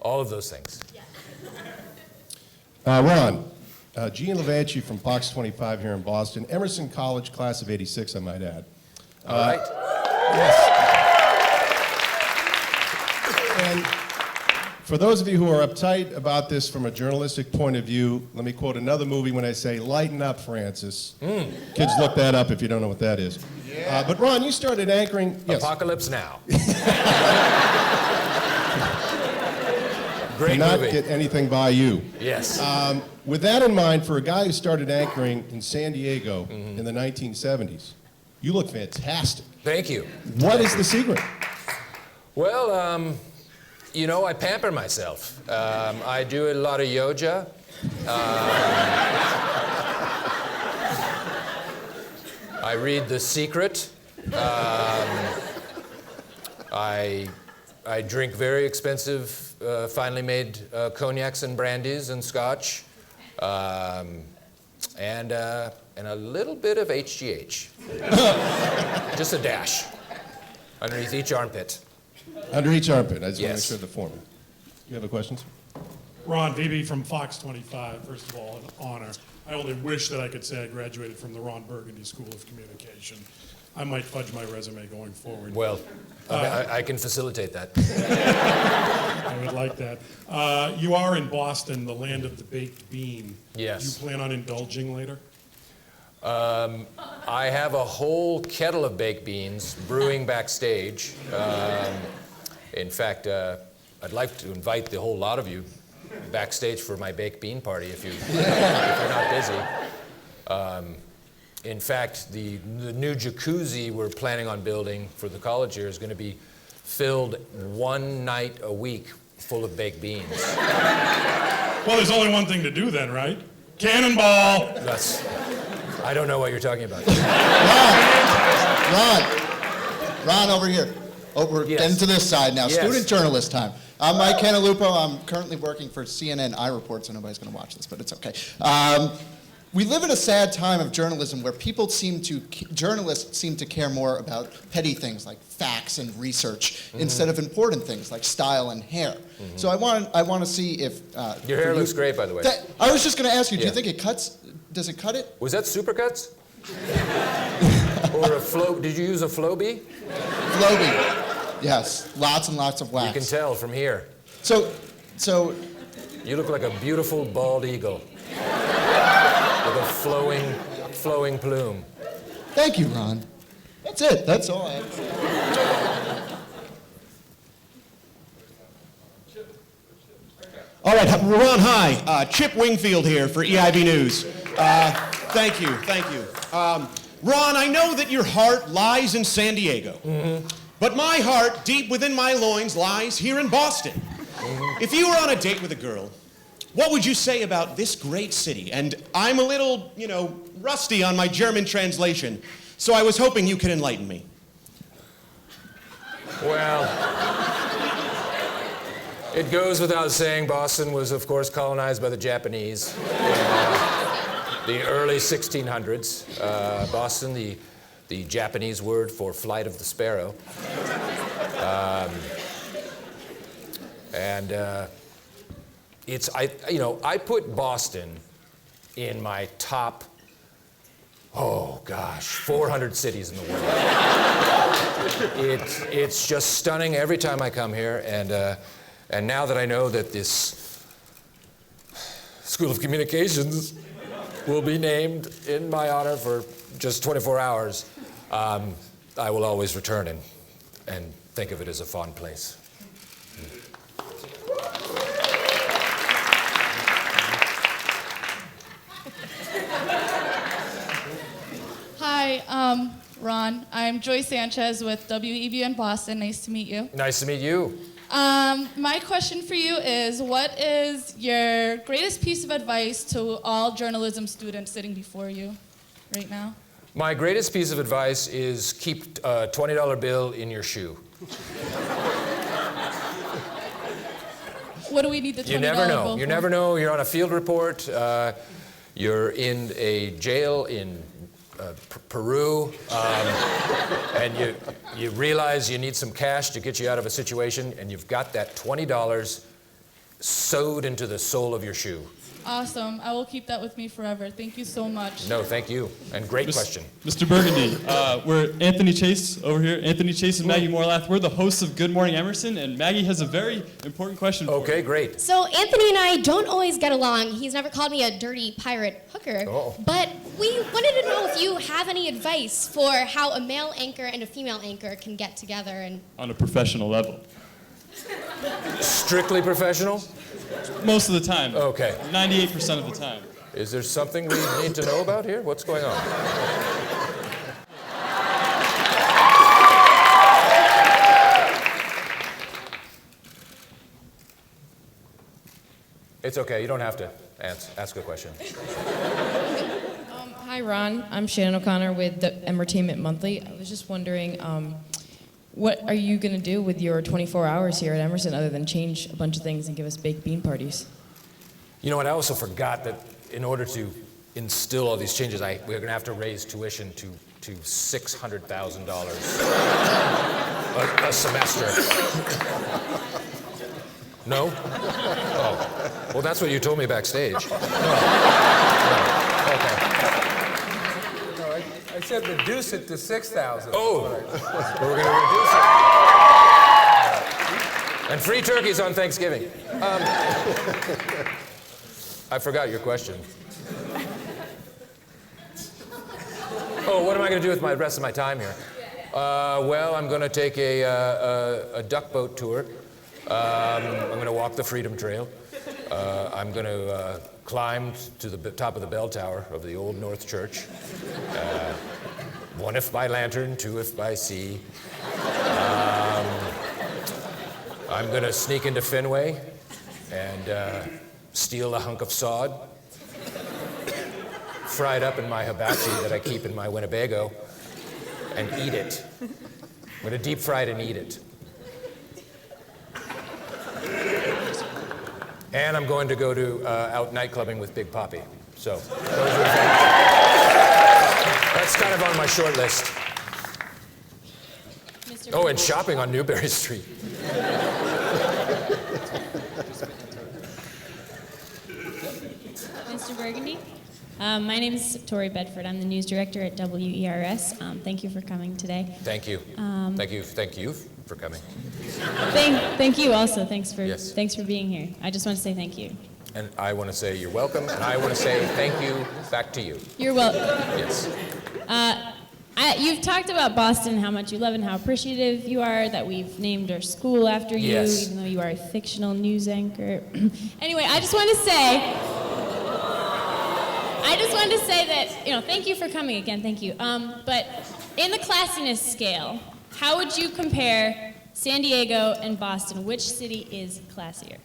All of those things. Ron, Gene Levanchi from Fox 25 here in Boston. Emerson College, class of 86, I might add. All right. Yes. And for those of you who are uptight about this from a journalistic point of view, let me quote another movie when I say, lighten up, Francis. Kids, look that up if you don't know what that is. Yeah. But Ron, you started anchoring... Yes. Apocalypse Now. Great Cannot movie. get anything by you. Yes. With that in mind, for a guy who started anchoring in San Diego in the 1970s, you look fantastic. Thank you. What is the secret? Well, you know, I pamper myself. I do a lot of yoga. I read The Secret. I drink very expensive, finely made cognacs and brandies and scotch, and a little bit of HGH. Just a dash underneath each armpit. Under each armpit. I just want to Yes. make sure the form. You have a question? Ron, VB from Fox 25, first of all, an honor. I only wish that I could say I graduated from the Ron Burgundy School of Communication. I might fudge my resume going forward. Well, I can facilitate that. I would like that. You are in Boston, the land of the baked bean. Yes. Do you plan on indulging later? I have a whole kettle of baked beans brewing backstage. In fact, I'd like to invite the whole lot of you backstage for my baked bean party if you're not busy. In fact, the new jacuzzi we're planning on building for the college year is going to be filled one night a week full of baked beans. Well, there's only one thing to do then, right? Cannonball! I don't know what you're talking about. Ron, over here. We're Yes. getting to this side now. Yes. Student journalist time. I'm Mike Canalupo. I'm currently working for CNN iReport, so nobody's going to watch this, but it's okay. We live in a sad time of journalism where journalists seem to care more about petty things like facts and research instead of important things like style and hair. So I want to see if Your hair looks great, by the way. I was just going to ask you, do you Yeah. think it cuts? Does it cut it? Was that Supercuts? Or a flow? Did you use a Flowbee? Floaty. Yes, lots and lots of wax. You can tell from here. So You look like a beautiful bald eagle with a flowing plume. thank you, Ron. That's it. That's all I have to say. All right, Ron, hi. Chip Wingfield here for EIB News. Thank you. Ron, I know that your heart lies in San Diego, but my heart, deep within my loins, lies here in Boston. If you were on a date with a girl, what would you say about this great city? And I'm a little, rusty on my German translation, so I was hoping you could enlighten me. Well, it goes without saying Boston was, of course, colonized by the Japanese in the early 1600s. Boston, the Japanese word for flight of the sparrow. I put Boston in my top, 400 cities in the world. It's just stunning every time I come here, and now that I know that this School of Communications will be named in my honor for just 24 hours, I will always return and think of it as a fond place. Hi, Ron. I'm Joy Sanchez with WEBN Boston. Nice to meet you. Nice to meet you. My question for you is, what is your greatest piece of advice to all journalism students sitting before you right now? My greatest piece of advice is keep a $20 bill in your shoe. What do we need the $20 You never know. bill You for? never know. You're on a field report. You're in a jail in Peru, and you realize you need some cash to get you out of a situation, and you've got that $20 sewed into the sole of your shoe. Awesome. I will keep that with me forever. Thank you so much. No, thank you. And great question. Mr. Burgundy, we're Anthony Chase over here. Anthony Chase and Maggie Morlath. We're the hosts of Good Morning Emerson, and Maggie has a very important question for you. Okay, great. So Anthony and I don't always get along. He's never called me a dirty pirate hooker. Oh. But we wanted to know if you have any advice for how a male anchor and a female anchor can get together and... On a professional level. Strictly professional? Most of the time. Okay. 98% of the time. Is there something we need to know about here? What's going on? It's okay. You don't have to ask a question. Hi, Ron. I'm Shannon O'Connor with the Entertainment Monthly. I was just wondering, what are you going to do with your 24 hours here at Emerson other than change a bunch of things and give us baked bean parties? You know what? I also forgot that in order to instill all these changes, we're going to have to raise tuition to $600,000 a semester. No? Oh. Well, that's what you told me backstage. No. Okay. I said reduce it to 6,000. Oh, we're going to reduce it. And free turkeys on Thanksgiving. I forgot your question. Oh, what am I going to do with the rest of my time here? Well, I'm going to take a duck boat tour. I'm going to walk the Freedom Trail. I'm going to climb to the top of the bell tower of the Old North Church. One if by lantern, two if by sea. I'm going to sneak into Fenway and steal a hunk of sod, fry it up in my hibachi that I keep in my Winnebago, and eat it. I'm going to deep fry it and eat it. And I'm going to go to out night clubbing with Big Papi. So those are the things. That's kind of on my short list. Oh, and shopping on Newberry Street. Mr. Burgundy. My name is Tori Bedford. I'm the news director at WERS. Thank you for coming today. Thank you. Thank you for coming. Thank you also. Thanks for Yes. being here. I just want to say thank you. And I want to say you're welcome, and I want to say thank you back to you. You're welcome. Yes. You've talked about Boston, how much you love and how appreciative you are that we've named our school after you, Yes. even though you are a fictional news anchor. Anyway, I just want to say that, thank you for coming again, thank you. But in the classiness scale, how would you compare San Diego and Boston? Which city is classier?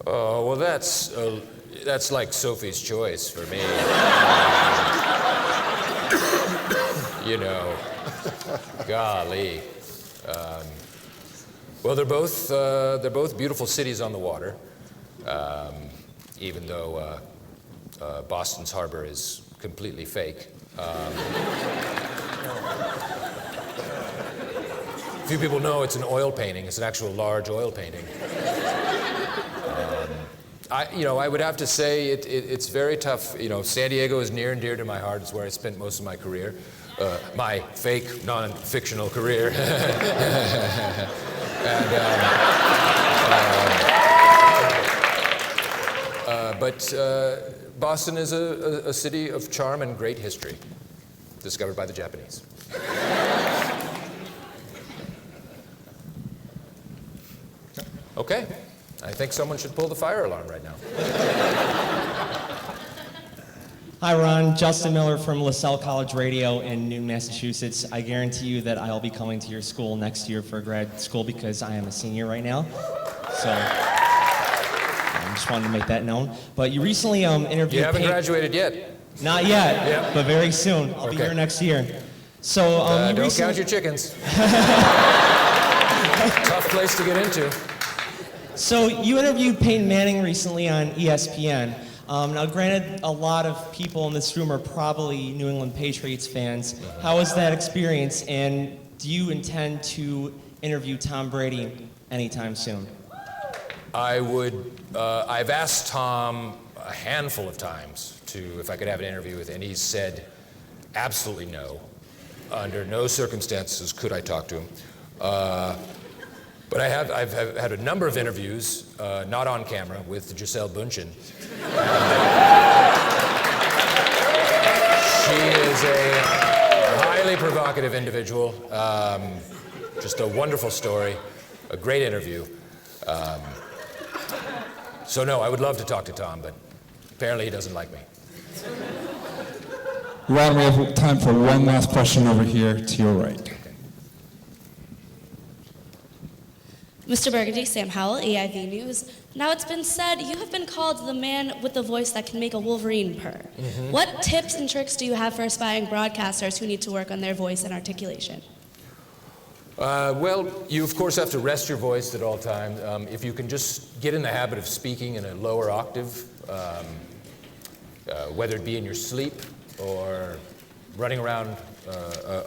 Oh, well, that's like Sophie's Choice for me. Golly. Well, they're both beautiful cities on the water, even though Boston's harbor is completely fake. Few people know it's an oil painting. It's an actual large oil painting. I would have to say it's very tough. San Diego is near and dear to my heart. It's where I spent most of my career, my fake, non-fictional career. But Boston is a city of charm and great history, discovered by the Japanese. Okay. I think someone should pull the fire alarm right now. Hi, Ron. Justin Miller from LaSalle College Radio in Newton, Massachusetts. I guarantee you that I'll be coming to your school next year for grad school because I am a senior right now. So I just wanted to make that known. But you recently interviewed... You haven't graduated yet. Not yet, Yep. but very soon. I'll be here next year. So you don't recently... count your chickens. Tough place to get into. So you interviewed Peyton Manning recently on ESPN. Now, granted, a lot of people in this room are probably New England Patriots fans. How was that experience, and do you intend to interview Tom Brady anytime soon? I've asked Tom a handful of times if I could have an interview with him, and he said absolutely no. Under no circumstances could I talk to him. But I've had a number of interviews, not on camera, with Giselle Bündchen. She is a highly provocative individual, just a wonderful story, a great interview. So no, I would love to talk to Tom, but apparently he doesn't like me. Ron, we have time for one last question over here to your right. Mr. Burgundy, Sam Howell, EIV News. Now it's been said you have been called the man with the voice that can make a Wolverine purr. Mm-hmm. What tips and tricks do you have for aspiring broadcasters who need to work on their voice and articulation? Well, you of course have to rest your voice at all times. If you can just get in the habit of speaking in a lower octave, whether it be in your sleep or running around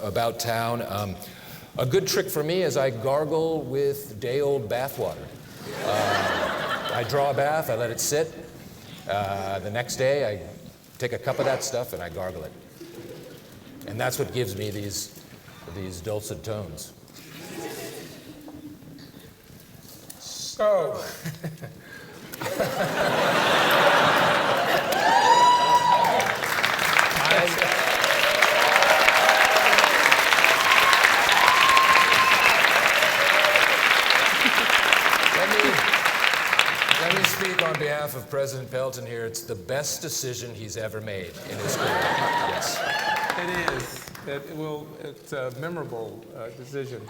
about town. A good trick for me is I gargle with day-old bathwater. I draw a bath, I let it sit. The next day, I take a cup of that stuff and I gargle it. And that's what gives me these dulcet tones. So, Let me speak on behalf of President Pelton here. It's the best decision he's ever made in his career. Yes. it is. It's a memorable decision.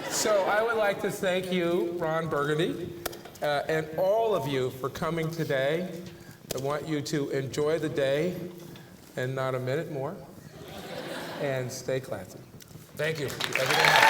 So I would like to thank you, Ron Burgundy, and all of you for coming today. I want you to enjoy the day and not a minute more, and stay classy. Thank you. Thank you very much.